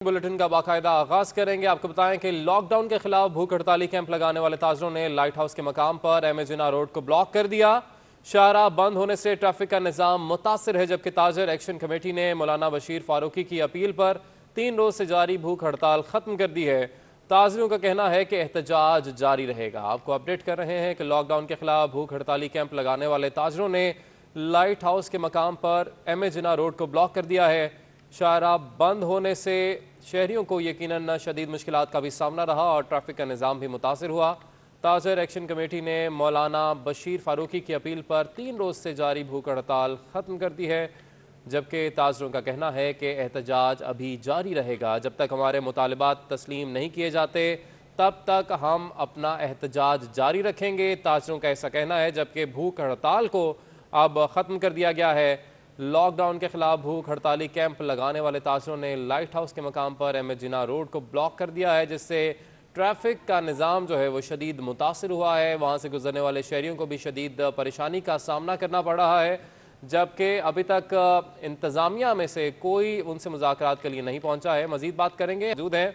Bulletin का बाकायदा आगाज करेंगे। आपको बताएं कि लॉकडाउन के खिलाफ भूख हड़ताली कैंप लगाने वाले ताजरों ने लाइट हाउस के मकाम पर एमेजिना रोड को ब्लॉक कर दिया। शाहराह बंद होने से ट्रैफिक का निजाम मुतासिर है, जबकि ताजर एक्शन कमेटी ने मौलाना बशीर फारूकी की अपील पर 3 रोज से जारी भूख हड़ताल खत्म कर दी है। ताजरों का कहना है कि एहतजाज जारी रहेगा। आपको अपडेट कर रहे हैं कि लॉकडाउन के खिलाफ भूख हड़ताली कैंप लगाने वाले ताजरों ने लाइट हाउस के मकाम पर एमेजिना रोड को ब्लॉक कर दिया है। शाहराह बंद होने से शहरियों को यकीनन शदीद मुश्किलात का भी सामना रहा और ट्रैफिक का निज़ाम भी मुतासिर हुआ। ताजर एक्शन कमेटी ने मौलाना बशीर फारूकी की अपील पर 3 रोज़ से जारी भूख हड़ताल ख़त्म कर दी है, जबकि ताजरों का कहना है कि एहतजाज अभी जारी रहेगा। जब तक हमारे मुतालबात तस्लीम नहीं किए जाते तब तक हम अपना एहतजाज जारी रखेंगे। ताजरों का ऐसा कहना है, जबकि भूख हड़ताल को अब ख़त्म कर दिया गया है। लॉकडाउन के खिलाफ भूख हड़ताली कैंप लगाने वाले ताजरों ने लाइट हाउस के मकाम पर एमेजिना रोड को ब्लॉक कर दिया है, जिससे ट्रैफिक का निज़ाम जो है वो शदीद मुतासिर हुआ है। वहाँ से गुजरने वाले शहरियों को भी शदीद परेशानी का सामना करना पड़ रहा है, जबकि अभी तक इंतज़ामिया में से कोई उनसे मुज़ाकरात के लिए नहीं पहुँचा है। मज़ीद बात करेंगे, मौजूद हैं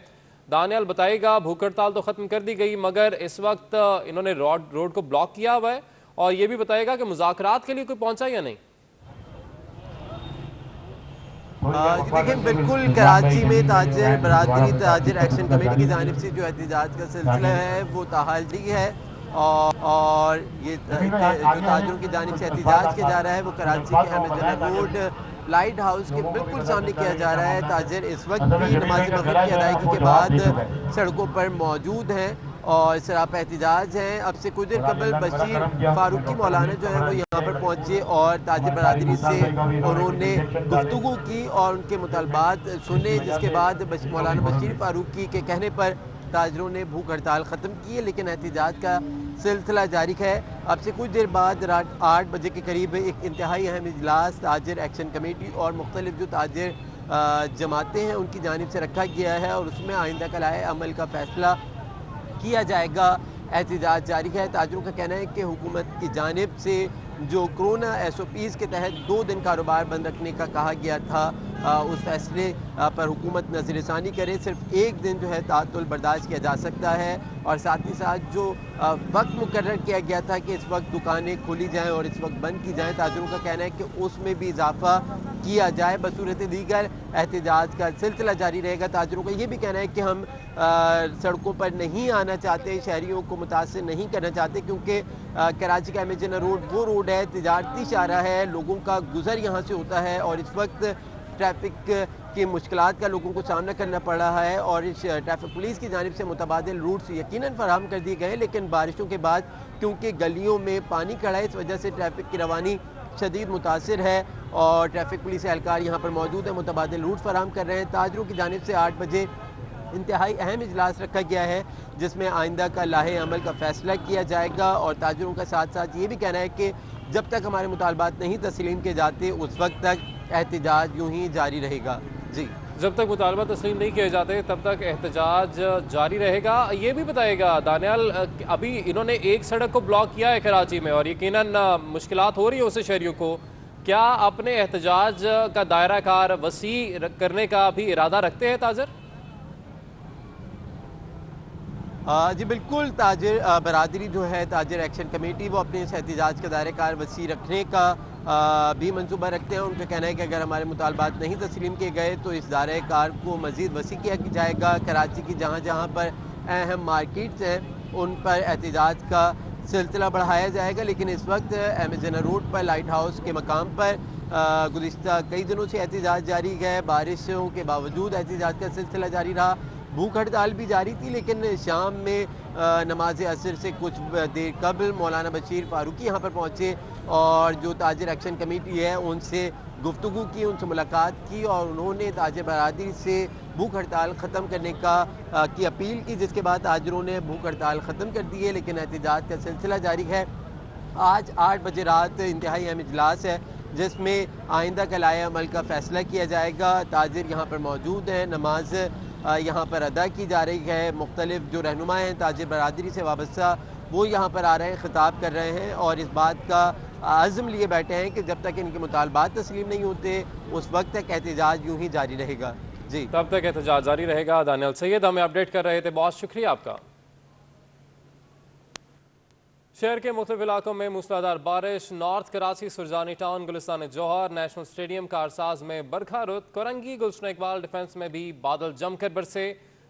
दानियाल। बताइएगा, भूख हड़ताल तो ख़त्म कर दी गई, मगर इस वक्त इन्होंने रोड को ब्लॉक किया हुआ है, और ये भी बताइएगा कि मुज़ाकरात के लिए कोई पहुँचा या नहीं। देखिए, बिल्कुल कराची में ताजर बरादरी ताजर एक्शन कमेटी की जानिब से जो एहतजाज का सिलसिला है वो ताहाल जारी है, और ये जो ताजरों की जानिब से एहतजाज किया जा रहा है वो कराची के एमेजिना रोड लाइट हाउस के बिल्कुल सामने किया जा रहा है। ताजर इस वक्त भी नमाज मगरिब की अदायगी के बाद सड़कों पर मौजूद हैं और सरापा एहतजाज हैं। अब से कुछ देर कबल बशीर फारूकी मौलाना जो है वो यहाँ पर पहुँचे और ताजिर बरादरी से उन्होंने गुफ्तगू की और उनके मुतालबात सुने, जिसके बाद मौलाना बशीर फारूकी के कहने पर ताजरों ने भूख हड़ताल ख़त्म की है, लेकिन एहतजाज का सिलसिला जारी है। अब से कुछ देर बाद रात 8 बजे के करीब एक इंतहाई अहम इजलास ताजर एक्शन कमेटी और मुख्तलिफ जो ताजर जमातें हैं उनकी जानिब से रखा गया है, और उसमें आइंदा कलाए अमल का फैसला किया जाएगा। एहतजाज जारी है। ताजरों का कहना है कि हुकूमत की जानिब से जो कोरोना SOPs के तहत 2 दिन कारोबार बंद रखने का कहा गया था, उस फैसले पर हुकूमत नज़रसानी करे। सिर्फ 1 दिन जो है तातुल बर्दाश्त किया जा सकता है, और साथ ही साथ जो वक्त मुकर्रर किया गया था कि इस वक्त दुकानें खोली जाएँ और इस वक्त बंद की जाएँ, ताजरों का कहना है कि उसमें भी इजाफा किया जाए। बसूरत दीगर एहतजाज का सिलसिला जारी रहेगा। ताजरों का ये भी कहना है कि हम सड़कों पर नहीं आना चाहते, शहरियों को मुतासिर नहीं करना चाहते, क्योंकि कराची का एमेजिना रोड वो रोड है, तिजारती शाहराह है, लोगों का गुजर यहाँ से होता है, और इस वक्त ट्रैफिक की मुश्किलात का लोगों को सामना करना पड़ रहा है। और इस ट्रैफिक पुलिस की जानिब से मुतबादिल रूट्स यकीनन फराहम कर दिए गए हैं, लेकिन बारिशों के बाद क्योंकि गलियों में पानी खड़ा है, इस वजह से ट्रैफिक की रवानी शदीद मुतासिर है, और ट्रैफिक पुलिस एहलकार यहाँ पर मौजूद है, मुतबादिल रूट फराहम कर रहे हैं। ताजरों की जानिब से 8 बजे इंतहाई अहम इजलास रखा गया है, जिसमें आइंदा का लाहे अमल का फैसला किया जाएगा। और ताजरों का साथ साथ ये भी कहना है कि जब तक हमारे मुतालबात नहीं तस्लीम किए जाते उस वक्त तक एहतजाज यूँ ही जारी रहेगा। जी, जब तक मुतालबा तस्लीम नहीं किए जाते तब तक एहतजाज जारी रहेगा। ये भी बताएगा दानियाल, अभी इन्होंने एक सड़क को ब्लॉक किया है कराची में, और यकीनन मुश्किलात हो रही है उससे शहरियों को। क्या अपने एहतजाज का दायरा कार वसी करने का भी इरादा रखते हैं ताजर? जी बिल्कुल, ताजर बरादरी जो है ताजर एक्शन कमेटी वो अपने इस एहतजाज का दायरा कार वसी रखने का भी मंसूबा रखते हैं। उनका कहना है कि अगर हमारे मुतालबात नहीं तस्लीम किए गए तो इस दायरा कार को मज़ीद वसी किया जाएगा। कराची की जहाँ जहाँ पर अहम मार्केट्स हैं उन पर एहतजाज का सिलसिला बढ़ाया जाएगा, लेकिन इस वक्त एमेजिना रोड पर लाइट हाउस के मकाम पर गुज़िश्ता कई दिनों से एहतजाज जारी है। बारिशों के बावजूद एहतजाज का सिलसिला जारी रहा। भूख हड़ताल भी जारी थी, लेकिन शाम में नमाज असर से कुछ देर कबल मौलाना बशीर फारूकी यहाँ पर पहुँचे और जो ताजर एक्शन कमेटी है उनसे गुफ्तगू की, उनसे मुलाकात की, और उन्होंने ताजर बरादरी से भूख हड़ताल ख़त्म करने की अपील की, जिसके बाद ताजरों ने भूख हड़ताल ख़त्म कर दी है, लेकिन एहतजाज का सिलसिला जारी है। आज 8 बजे रात इंतहाई अहम इजलास है, जिसमें आइंदा का लाए अमल का फ़ैसला किया जाएगा। ताजिर यहाँ पर मौजूद हैं, नमाज यहाँ पर अदा की जा रही है। मुख्तलिफ जो रहनुमा हैं ताजिर बरादरी से वाबस्ता वो यहाँ पर आ रहे हैं, ख़िताब कर रहे हैं, और इस बात का आज़म लिए बैठे हैं कि जब तक इनके मुतालबात तस्लीम नहीं होते उस वक्त तक एहतजाज यूँ ही जारी रहेगा। जी। तब तक एहतजाज जारी रहेगा। दानियल सैयद हमें अपडेट कर रहे थे, बहुत शुक्रिया आपका। शहर के मुख्तलिफ इलाकों में मूसलाधार बारिश। नॉर्थ कराची, सुरजानी टाउन, गुलिस्तान जौहर, नेशनल स्टेडियम, कारसाज में बरखा रुत, कोरंगी, गुलशन इकबाल डिफेंस में भी बादल जमकर बरसे।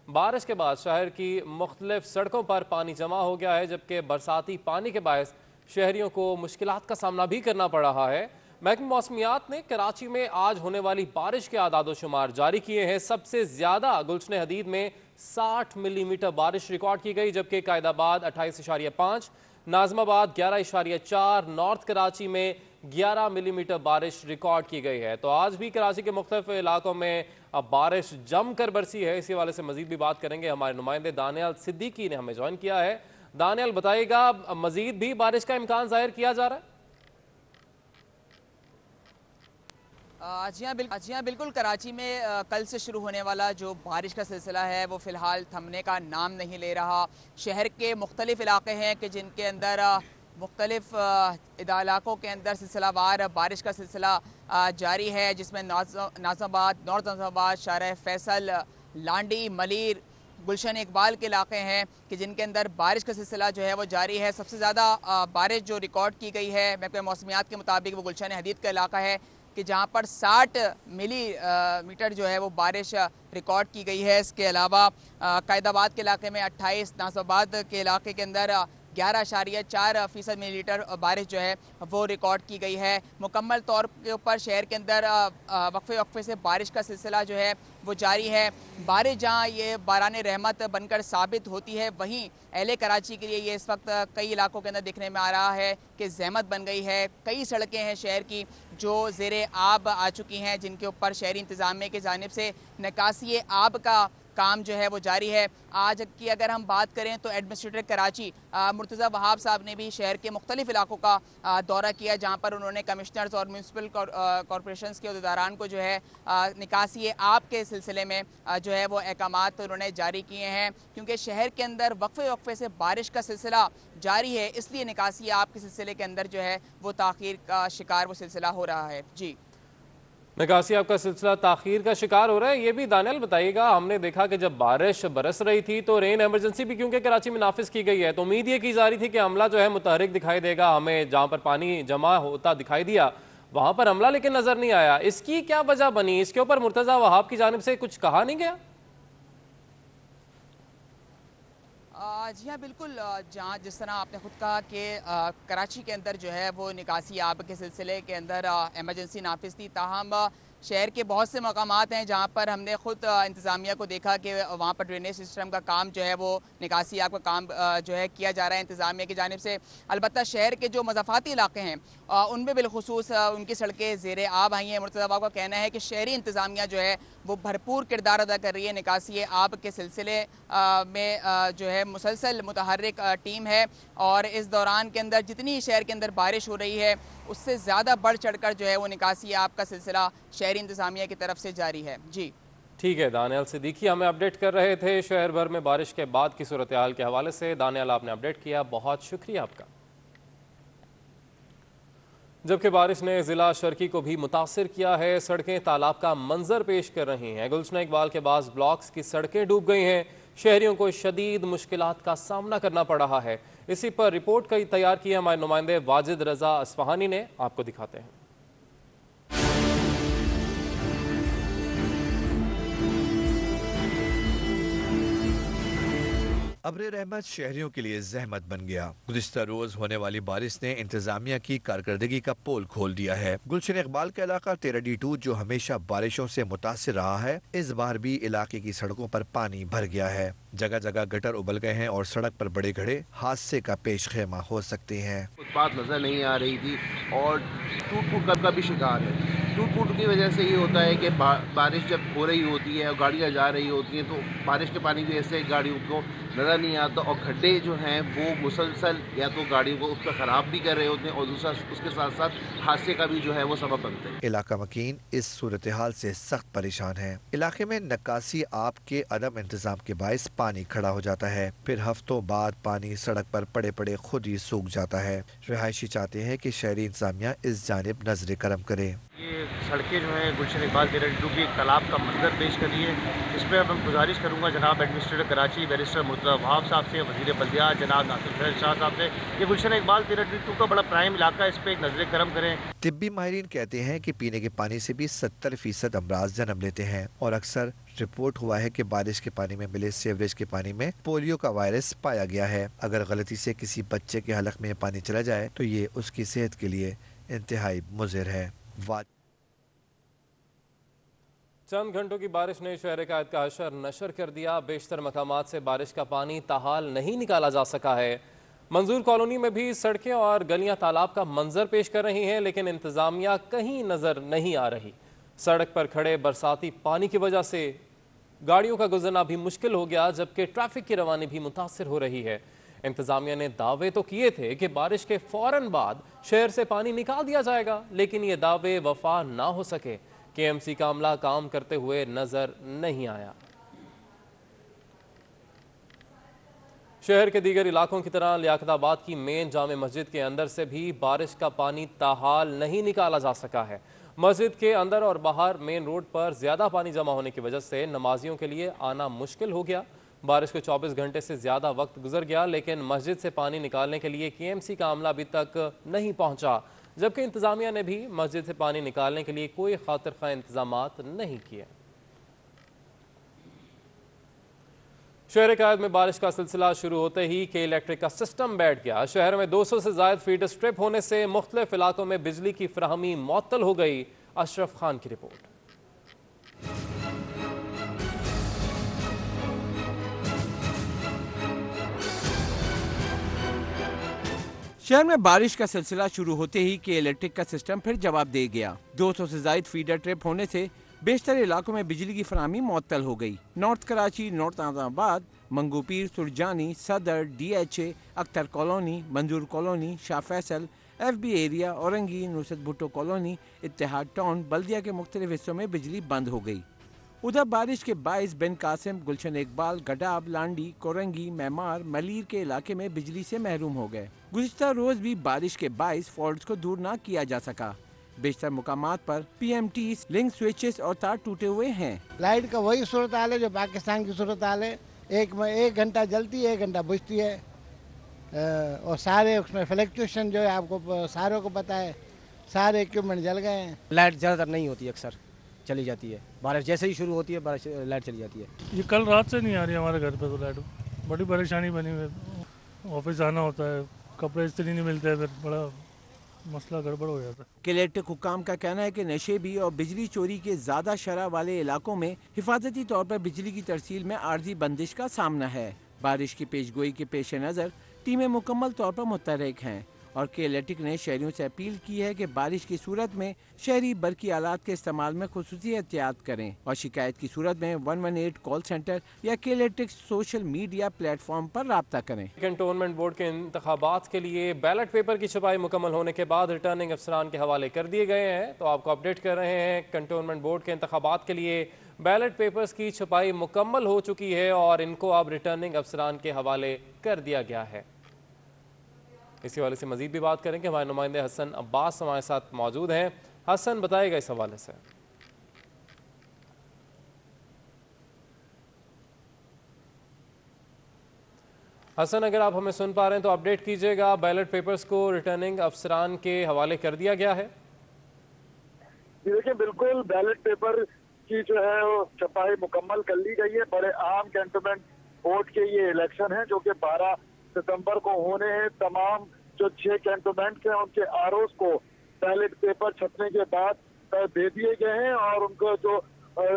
बारिश के बाद शहर की मुख्तलिफ सड़कों पर पानी जमा हो गया है, जबकि बरसाती पानी के बायस शहरियों को मुश्किलात का सामना भी करना पड़ रहा है। महकमा मौसमियात ने कराची में आज होने वाली बारिश के आदाद शुमार जारी किए हैं। सबसे ज्यादा गुलशन हदीद में 60 मिलीमीटर बारिश रिकॉर्ड की गई, जबकि कायदाबाद 28.5, नाजमाबाद 11.4, नॉर्थ कराची में 11 मिलीमीटर बारिश रिकॉर्ड की गई है। तो आज भी कराची के मुख्तलिफ इलाकों में अब बारिश जमकर बरसी है। इसी वाले से मजीद भी बात करेंगे। हमारे नुमाइंदे दानियाल सिद्दीकी ने हमें ज्वाइन किया है। दानियाल बताइएगा, मजीद भी बारिश का इम्कान जाहिर किया जा रहा है? जी हाँ बिल्कुल। कराची में कल से शुरू होने वाला जो बारिश का सिलसिला है वो फ़िलहाल थमने का नाम नहीं ले रहा। शहर के मुख्तलिफ इलाके हैं कि जिनके अंदर मुख्तलिफ इलाकों के अंदर सिलसिलावार बारिश का सिलसिला जारी है, जिसमें नाज़िमाबाद, नॉर्थ नाज़िमाबाद, शाहरा फैसल, लांडी, मलीर, गुलशन इकबाल के इलाके हैं कि जिनके अंदर बारिश का सिलसिला जो है वो जारी है। सबसे ज़्यादा बारिश जो रिकॉर्ड की गई है महकमा मौसमियात के मुताबिक वो गुलशन हदीद का इलाका है कि जहाँ पर 60 मिलीमीटर जो है वो बारिश रिकॉर्ड की गई है। इसके अलावा कायदाबाद के इलाके में 28, नाज़िमाबाद के इलाके के अंदर 11.4% मिलीमीटर बारिश जो है वो रिकॉर्ड की गई है। मुकम्मल तौर के ऊपर शहर के अंदर वक्फे से बारिश का सिलसिला जो है वो जारी है। बारिश जहाँ ये बारान रहमत बनकर साबित होती है, वहीं अहले कराची के लिए ये इस वक्त कई इलाकों के अंदर दिखने में आ रहा है कि ज़हमत बन गई है। कई सड़कें हैं शहर की जो ज़ेरे आब आ चुकी हैं, जिनके ऊपर शहरी इंतज़ामिया की जानिब से निकासी आब का काम जो है वो जारी है। आज की अगर हम बात करें तो एडमिनिस्ट्रेटर कराची मुर्तज़ा वहाब साहब ने भी शहर के मुख्तलिफ इलाकों का दौरा किया, जहाँ पर उन्होंने कमिश्नर्स और म्यूनसिपल कॉरपोरेशंस के अहदेदारान को जो है निकासी आब के सिलसिले में जो है वो अहकामात उन्होंने जारी किए हैं। क्योंकि शहर के अंदर वक्फे से बारिश का सिलसिला जारी है, इसलिए निकासी आब के सिलसिले के अंदर जो है वो ताख़ीर का शिकार वो सिलसिला हो रहा है। जी, निकासी आपका सिलसिला ताखीर का शिकार हो रहा है। ये भी दानियाल बताइएगा, हमने देखा कि जब बारिश बरस रही थी तो रेन इमरजेंसी भी क्योंकि कराची में नाफिज की गई है, तो उम्मीद ये की जा रही थी कि हमला जो है मुतहरिक दिखाई देगा। हमें जहां पर पानी जमा होता दिखाई दिया वहां पर हमला लेकिन नजर नहीं आया। इसकी क्या वजह बनी? इसके ऊपर मुर्तजा वहाब की जानिब से कुछ कहा नहीं गया? जी हाँ बिल्कुल। जहाँ जिस तरह आपने खुद कहा कि कराची के अंदर जो है वो निकासी आब के सिलसिले के अंदर एमरजेंसी नाफिज थी, ताहम शहर के बहुत से मकामात हैं जहाँ पर हमने खुद इंतज़ामिया को देखा कि वहाँ पर ड्रेनेज सिस्टम का काम जो है वो निकासी आब का काम जो है किया जा रहा है इंतज़ामिया की जानिब से। अलबत्ता शहर के जो मज़ाफ़ाती इलाके हैं उनमें बिलखुसूस उनकी सड़कें ज़ेरे आब आई हैं। मुर्तज़ा बाब का कहना है कि शहरी इंतज़ामिया जो है वो भरपूर किरदार अदा कर रही है। निकासी आब के सिलसिले में जो है मुसलसल मुतहर्रिक टीम है और इस दौरान के अंदर जितनी शहर के अंदर बारिश हो रही है उससे ज़्यादा बढ़ चढ़कर जो है वो निकासी आब का सिलसिला शहरी इंतज़ामिया की तरफ से जारी है। जी ठीक है, दानियाल सिद्दीकी हमें अपडेट कर रहे थे शहर भर में बारिश के बाद की सूरत हाल के हवाले से। दानियाल आपने अपडेट किया, बहुत शुक्रिया आपका। जबकि बारिश ने जिला शर्की को भी मुतासिर किया है। सड़कें तालाब का मंजर पेश कर रही हैं। गुलशन इकबाल के बाद ब्लॉक्स की सड़कें डूब गई हैं। शहरियों को शदीद मुश्किलात का सामना करना पड़ रहा है। इसी पर रिपोर्ट तैयार की है हमारे नुमाइंदे वाजिद रजा अस्फहानी ने, आपको दिखाते हैं। अब्रे रहमत शहरियों के लिए जहमत बन गया। गुज़िश्ता रोज होने वाली बारिश ने इंतजामिया की कारकर्दगी का पोल खोल दिया है। गुलशन इकबाल का इलाका 13D2 जो हमेशा बारिशों से मुतासिर रहा है, इस बार भी इलाके की सड़कों पर पानी भर गया है। जगह जगह गटर उबल गए हैं और सड़क पर बड़े घड़े हादसे का पेश खेमा हो सकते हैं। बात नजर नहीं आ रही थी और टूट फूट का भी शिकार है। टूट फूट की वजह से ये होता है कि बारिश जब हो रही होती है और गाड़ियाँ जा रही होती हैं तो बारिश के पानी की वजह से गाड़ियों को नज़र नहीं आता और खड्डे जो हैं वो मुसलसल या तो गाड़ियों को उस पर ख़राब भी कर रहे होते हैं और दूसरा उसके साथ साथ हादसे का भी जो है वो सबब बनते हैं। इलाका मकीन इस सूरत हाल से सख्त परेशान है। इलाके में निकासी आब के अदम इंतजाम के बायस पानी खड़ा हो जाता है, फिर हफ्तों बाद पानी सड़क पर पड़े पड़े खुद ही सूख जाता है। रिहायशी चाहते हैं कि शहरी इंतजामिया इस जानिब नजर करम करे। ये सड़कें जो हैं गुलशन इकबाल तेरा की एक तालाब का मंजर पेश कर रही है। इस पर अब मैं गुजारिश करूँगा जनाब एडमिनिस्ट्रेटर कराची बैरिस्टर मुर्तज़ा वहाब साहब से, वज़ीर बल्दियात जनाब नासिर शाह साहब से, ये गुलशन इकबाल तेरा का बड़ा प्राइम इलाका है, इस पर एक नज़र करम करें। तिब्बी माहिरीन कहते हैं कि पीने के पानी से भी 70% अमराज जन्म लेते हैं और अक्सर रिपोर्ट हुआ है कि बारिश के पानी में मिले सीवरेज के पानी में पोलियो का वायरस पाया गया है। अगर गलती से किसी बच्चे के हलक में पानी चला जाए तो ये उसकी सेहत के लिए इंतहाई मुज़िर है। चंद घंटों की बारिश ने शहर कायद का हशर नशर कर दिया। बेशतर मकामात से बारिश का पानी ताहाल नहीं निकाला जा सका है। मंजूर कॉलोनी में भी सड़कें और गलियां तालाब का मंजर पेश कर रही हैं, लेकिन इंतजामिया कहीं नजर नहीं आ रही। सड़क पर खड़े बरसाती पानी की वजह से गाड़ियों का गुजरना भी मुश्किल हो गया, जबकि ट्रैफिक की रवानी भी मुतासिर हो रही है। इंतजामिया ने दावे तो किए थे कि बारिश के फौरन बाद शहर से पानी निकाल दिया जाएगा, लेकिन ये दावे वफा ना हो सके। KMC का अमला काम करते हुए नजर नहीं आया। शहर के दीगर इलाकों की तरह लियाकताबाद की मेन जामे मस्जिद के अंदर से भी बारिश का पानी ताहाल नहीं निकाला जा सका है। मस्जिद के अंदर और बाहर मेन रोड पर ज्यादा पानी जमा होने की वजह से नमाजियों के लिए आना मुश्किल हो गया। बारिश को 24 घंटे से ज्यादा वक्त गुजर गया, लेकिन मस्जिद से पानी निकालने के लिए KMC का अमला अभी तक नहीं पहुंचा, जबकि इंतजामिया ने भी मस्जिद से पानी निकालने के लिए कोई खातिर खा इंतजामात नहीं किए। शहर कायद में बारिश का सिलसिला शुरू होते ही के इलेक्ट्रिक का सिस्टम बैठ गया। शहर में 200 से ज्यादा फीट स्ट्रिप होने से मुख्तलिफ इलाकों में बिजली की फराहमी मुअत्तल हो गई। अशरफ खान की रिपोर्ट। शहर में बारिश का सिलसिला शुरू होते ही के इलेक्ट्रिक का सिस्टम फिर जवाब दे गया। 200 से ज्यादा फीडर ट्रिप होने से बेशतर इलाकों में बिजली की फराहमी मुअत्तल हो गई। North Karachi, north Azamabad, Manghopir, Surjani, Saddar, DHA, Akhtar colony, Manzoor colony, Shah Faisal, FB area, Orangi, Nusrat Bhutto colony, Ittehad town, Baldia के मुख्तलिफ हिस्सों में बिजली बंद हो गई। उधर बारिश के बाइस बिन कासिम, गुलशन इकबाल, गडाब, लांडी, कोरंगी, मैमार, मलीर के इलाके में बिजली से महरूम हो गए। गुज़िश्ता रोज भी बारिश के बाइस फॉल्ट्स को दूर न किया जा सका। बेशतर मुकामात पर PMT लिंक स्विचेस और तार टूटे हुए हैं। लाइट का वही सूरत हाल है जो पाकिस्तान की सूरत हाल है। एक घंटा जलती है, 1 घंटा बुझती है, और सारे उसमें फ्लक्चुएशन जो है आपको सारों को पता है, सारे इक्विपमेंट जल गए हैं। लाइट ज़्यादातर नहीं होती, अक्सर चली जाती है। बारिश जैसे ही शुरू होती है बारिश लाइट चली जाती है। ये कल रात से नहीं आ रही हमारे घर पे तो लाइट, बड़ी परेशानी बनी हुई है। ऑफिस जाना होता है, कपड़े इस्त्री नहीं मिलते हैं, फिर बड़ा मसला गड़बड़ हो जाता है। इलेक्ट्रिक हुक्काम का कहना है कि नशेबी और बिजली चोरी के ज्यादा शरह वाले इलाकों में हिफाजती तौर पर बिजली की तरसील में आर्जी बंदिश का सामना है। बारिश की पेशगोई के पेश नज़र टीमें मुकम्मल तौर पर मुतहरिक हैं और के इलेक्ट्रिक ने शहरियों से अपील की है कि बारिश की सूरत में शहरी बरकी आलात के इस्तेमाल में खुसूसी एहतियात करें और शिकायत की सूरत में 118 कॉल सेंटर या के इलेक्ट्रिक सोशल मीडिया प्लेटफॉर्म पर राब्ता करें। कंटोनमेंट बोर्ड के इंतखाबात के लिए बैलेट पेपर की छपाई मुकम्मल होने के बाद रिटर्निंग अफसरान के हवाले कर दिए गए हैं। तो आपको अपडेट कर रहे हैं, कंटोनमेंट बोर्ड के इंतखाबात के लिए बैलेट पेपर्स की छपाई मुकम्मल हो चुकी है और इनको अब रिटर्निंग अफसरान के हवाले कर दिया गया है। इसी हवाले से मजीद भी बात करेंगे। हमारे नुमाइंदे हसन अब्बास हमारे साथ मौजूद हैं। हसन, बताएगा इस हवाले से। हसन, अगर आप हमें सुन पा रहे हैं तो अपडेट कीजिएगा। बैलेट पेपर्स को रिटर्निंग अफसरान के हवाले कर दिया गया है? देखिए, बिल्कुल बैलेट पेपर की जो है वो छपाई मुकम्मल कर ली गई है। बड़े आम कैंटोनमेंट बोर्ड के ये इलेक्शन है जो कि 12 सितंबर को होने हैं। तमाम जो 6 कैंटोनमेंट हैं उनके आरओज को बैलेट पेपर छपने के बाद दे दिए गए हैं और उनको जो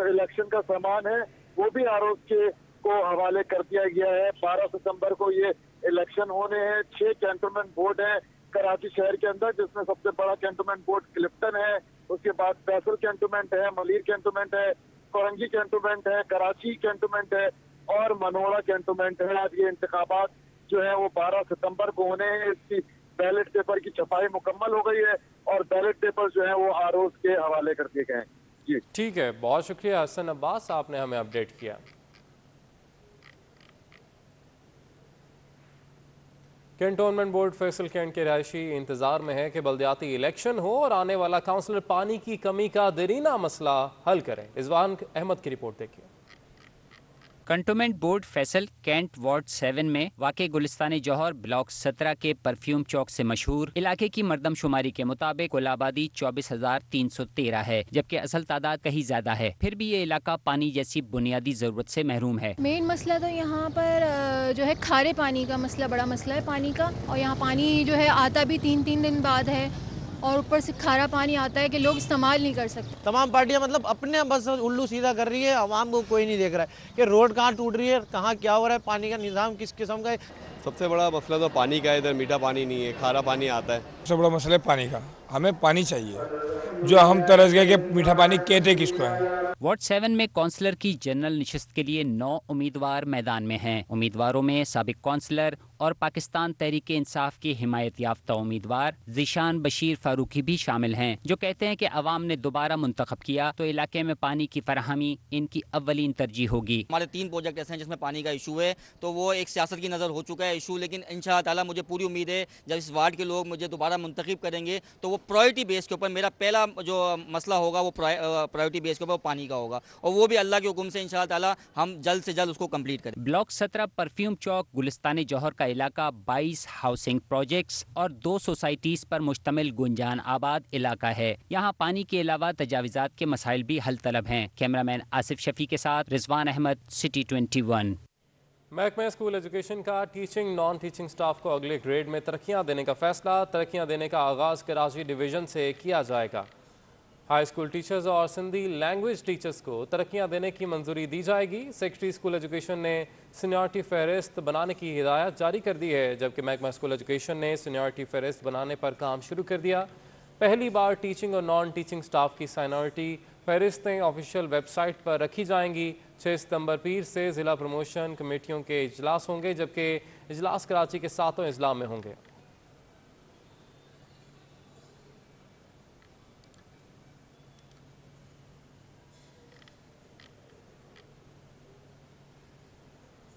इलेक्शन का सामान है वो भी आरओज के को हवाले कर दिया गया है। 12 सितंबर को ये इलेक्शन होने हैं। 6 कैंटोनमेंट बोर्ड हैं कराची शहर के अंदर, जिसमें सबसे बड़ा कैंटोनमेंट बोर्ड क्लिफ्टन है, उसके बाद फैसल कैंटोनमेंट है, मलीर कैंटोनमेंट है, कोरंगी कैंटोनमेंट है, कराची कैंटोनमेंट है और मनोरा कैंटोनमेंट है। आज ये इंतखाबात जो है वो 12 सितंबर को होने हैं। इसकी बैलेट पेपर की छपाई मुकम्मल हो गई है और बैलेट पेपर जो है वो आरओज के हवाले कर दिए गए हैं। जी ठीक है, बहुत शुक्रिया हसन अब्बास, आपने हमें अपडेट किया। कैंटोनमेंट बोर्ड फैसल कैंट के रहायशी इंतजार में है कि बल्दियाती इलेक्शन हो और आने वाला काउंसलर पानी की कमी का देरीना मसला हल करे। इज़वान अहमद की रिपोर्ट देखिए। Cantonment board Faisal cantt ward 7 में वाक़ गुलिस्तान जौहर ब्लॉक 17 के परफ्यूम चौक से मशहूर इलाके की मरदमशुमारी के मुताबिक कुल आबादी 24,313 है, जबकि असल तादाद कहीं ज्यादा है। फिर भी ये इलाका पानी जैसी बुनियादी जरूरत से महरूम है। मेन मसला तो यहाँ पर जो है खारे पानी का मसला बड़ा मसला है पानी का, और यहाँ पानी जो है आता भी 3-3 दिन बाद है और ऊपर से खारा पानी आता है कि लोग इस्तेमाल नहीं कर सकते। तमाम पार्टियां मतलब अपने बस उल्लू सीधा कर रही है, आवाम को कोई नहीं देख रहा है कि रोड कहाँ टूट रही है, कहाँ क्या हो रहा है, पानी का निज़ाम किस किस्म का है। सबसे बड़ा मसला तो पानी का है, इधर मीठा पानी नहीं है, खारा पानी आता है। सबसे बड़ा मसला है पानी का, हमें पानी चाहिए। जो हम तरस गए कि मीठा पानी कहते किसको है। वार्ड 7 में काउंसलर की जनरल निशस्त के लिए 9 उम्मीदवार मैदान में हैं। उम्मीदवारों में साबिक काउंसलर और पाकिस्तान तहरीक इंसाफ की हिमायत याफ्ता उम्मीदवार ज़ीशान बशीर फारूकी भी शामिल हैं, जो कहते हैं कि अवाम ने दोबारा मुंतखब किया तो इलाके में पानी की फराहमी इनकी अव्वलीन तरजीह होगी। हमारे 3 प्रोजेक्ट ऐसे हैं जिसमें पानी का इशू है, तो वो एक सियासत की नज़र हो चुका है इशू, लेकिन इंशाअल्लाह ताला मुझे पूरी उम्मीद है जब इस वार्ड के लोग मुझे दोबारा मुंतखब करेंगे तो वो प्रायोरिटी बेस के ऊपर मेरा पहला जो मसला होगा वो प्रायोरिटी बेस के ऊपर पानी का होगा, और वो भी अल्लाह के हुक्म से इंशाअल्लाह ताला हम जल्द से जल्द उसको कंप्लीट करें। ब्लॉक 17 परफ्यूम चौक गुलिस्तान जौहर का इलाका 22 हाउसिंग प्रोजेक्ट्स और 2 सोसाइटीज पर मुश्तमिल गुंजान आबाद इलाका है। यहाँ पानी के अलावा तजाविजात के मसाइल भी हल तलब हैं। कैमरामैन आसिफ शफी के साथ रिजवान अहमद, सिटी 21। महकमा स्कूल एजुकेशन का टीचिंग नॉन टीचिंग स्टाफ को अगले ग्रेड में तरक्कियाँ देने का फैसला। तरक्कियाँ देने का आगाज़ कराची डिवीज़न से किया जाएगा। हाई स्कूल टीचर्स और सिंधी लैंग्वेज टीचर्स को तरक्कियाँ देने की मंजूरी दी जाएगी। सेक्रेटरी स्कूल एजुकेशन ने सीनियरिटी फहरिस्त बनाने की हिदायत जारी कर दी है, जबकि महकमा स्कूल एजुकेशन ने सीनियरिटी फहरिस्त बनाने पर काम शुरू कर दिया। पहली बार टीचिंग और नॉन टीचिंग स्टाफ की सीनियरिटी फहरिस्तें ऑफिशियल वेबसाइट पर रखी जाएंगी। 6 सितंबर पीर से ज़िला प्रमोशन कमेटियों के इजलास होंगे, जबकि इजलास कराची के 7 अजला में होंगे।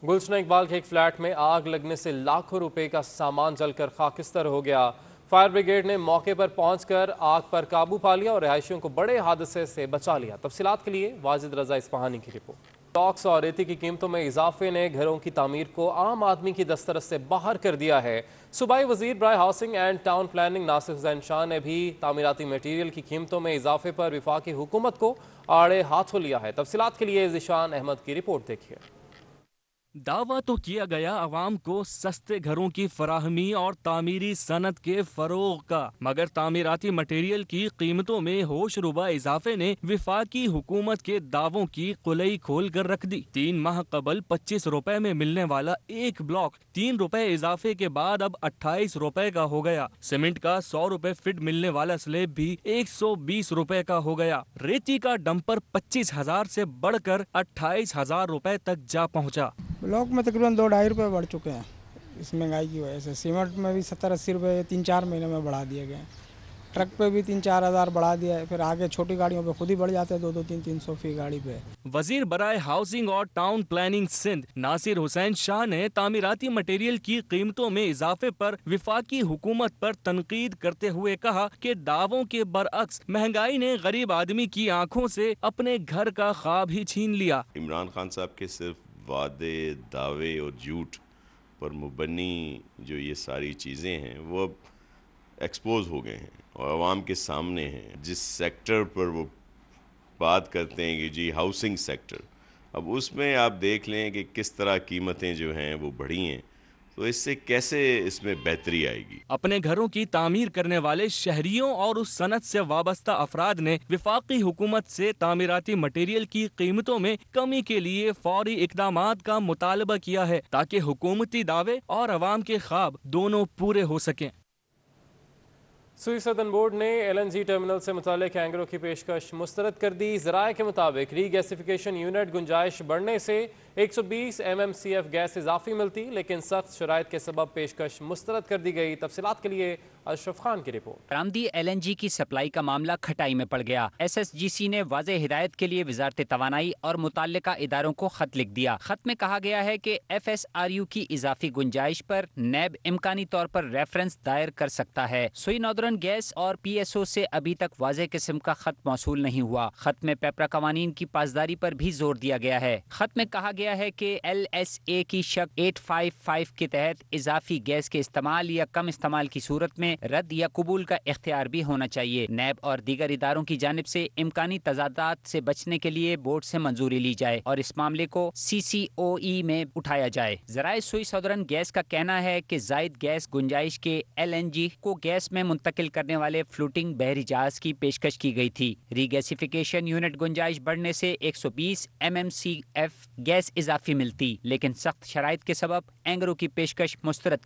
गुलशन इकबाल के एक फ्लैट में आग लगने से लाखों रुपए का सामान जलकर खाकिस्तर हो गया। फायर ब्रिगेड ने मौके पर पहुंचकर आग पर काबू पा लिया और रहायशियों को बड़े हादसे से बचा लिया। तफसीलात के लिए वाजिद रजा इस्फहानी की रिपोर्ट। ब्लॉक्स और रेती की कीमतों में इजाफे ने घरों की तामीर को आम आदमी की दस्तरस से बाहर कर दिया है। सूबाई वजीर बराए housing and town planning Nasir Hussain Shah ने भी तामीराती मटीरियल की कीमतों में इजाफे पर विफाकी हुकूमत को आड़े हाथों लिया है। तफसीलात के लिए ज़ीशान अहमद की रिपोर्ट देखिए। दावा तो किया गया आवाम को सस्ते घरों की फराहमी और तामीरी सनत के फरोग का, मगर तामीराती मटेरियल की कीमतों में होशरुबा इजाफे ने विफाकी हुकूमत के दावों की कुलई खोल कर रख दी। 3 माह कबल 25 रुपए में मिलने वाला एक ब्लॉक 3 रुपए इजाफे के बाद अब 28 रुपए का हो गया। सीमेंट का 100 रुपए फिट मिलने वाला स्लेब भी 120 रुपए का हो गया। रेती का डंपर 25,000 से बढ़कर 28,000 रुपए तक जा पहुँचा। ब्लॉक में तकरीबन 2-2.5 रुपये बढ़ चुके हैं इस महंगाई की वजह से। सीमेंट में भी 70-80 रुपये 3-4 महीने में बढ़ा दिए गए। ट्रक पे भी 3-4 हज़ार बढ़ा दिया है। फिर आगे छोटी गाड़ियों पे खुद ही बढ़ जाते हैं 200-300 फी गाड़ी पे। वजीर बराए हाउसिंग और टाउन प्लानिंग सिंध नासिर हुसैन शाह ने तामीराती मटेरियल की कीमतों में इजाफे पर विफाकी हुकूमत पर तनकीद करते हुए कहा कि दावों के बरअक्स महंगाई ने गरीब आदमी की आंखों से अपने घर का ख्वाब ही छीन लिया। इमरान खान साहब के सिर्फ वादे, दावे और झूठ पर मुबनी जो ये सारी चीज़ें हैं वो अब एक्सपोज हो गए हैं और आवाम के सामने हैं। जिस सेक्टर पर वो बात करते हैं कि जी हाउसिंग सेक्टर, अब उसमें आप देख लें कि किस तरह कीमतें जो हैं वो बढ़ी हैं, तो इससे कैसे इसमें बेहतरी आएगी। अपने घरों की तामीर करने वाले शहरियों और उस सनत से वाबस्ता अफराद ने विफाकी हुकूमत से तामीराती मटेरियल की कीमतों में कमी के लिए फौरी इक़दामात का मुतालबा किया है ताकि हुकूमती दावे और अवाम के ख्वाब दोनों पूरे हो सकें। सुई सदन बोर्ड ने LNG टर्मिनल से मुताल्लिक एंगरों की पेशकश मुस्तरद कर दी। ज़राए के मुताबिक रीगैसिफिकेशन यूनिट गुंजाइश बढ़ने से 120 MMCF गैस इजाफी मिलती, लेकिन सख्त शराइत के सबब पेशकश मुस्तरद कर दी गई। तफसीलात के लिए अशरफ खान की रिपोर्ट। बरामदी LNG की सप्लाई का मामला खटाई में पड़ गया। SSGC ने वाज़े हिदायत के लिए वजारत तवानाई और मुतल्लिका इदारों को खत लिख दिया। खत में कहा गया है कि FSRU की इजाफी गुंजाइश पर NAB इम्कानी तौर पर रेफरेंस दायर कर सकता है। सुई नॉर्दर्न गैस और PSO से अभी तक वाज़े किस्म का खत मौसूल नहीं हुआ। खत में पेपरा कवानीन की पासदारी पर भी जोर दिया गया है। खत में कहा गया है कि LSA की शक 855 के तहत इजाफी गैस के इस्तेमाल या कम इस्तेमाल की सूरत में रद्द या कबूल का इख्तियार भी होना चाहिए। NAB और दीगर इदारों की जानिब से इम्कानी तजादात से बचने के लिए बोर्ड से मंजूरी ली जाए और इस मामले को CCOE में उठाया जाए। ज़राए सुई सदरन गैस का कहना है कि जायद गैस गुंजाइश के LNG को गैस में मुंतकिल करने वाले फ्लोटिंग बहरी जहाज की पेशकश की गई थी। रीगैसिफिकेशन यूनिट गुंजाइश बढ़ने से 120 MMCF गैस इजाफी मिलती, लेकिन सख्त शराइत के सबब एंगरों की पेशकश मुस्तरद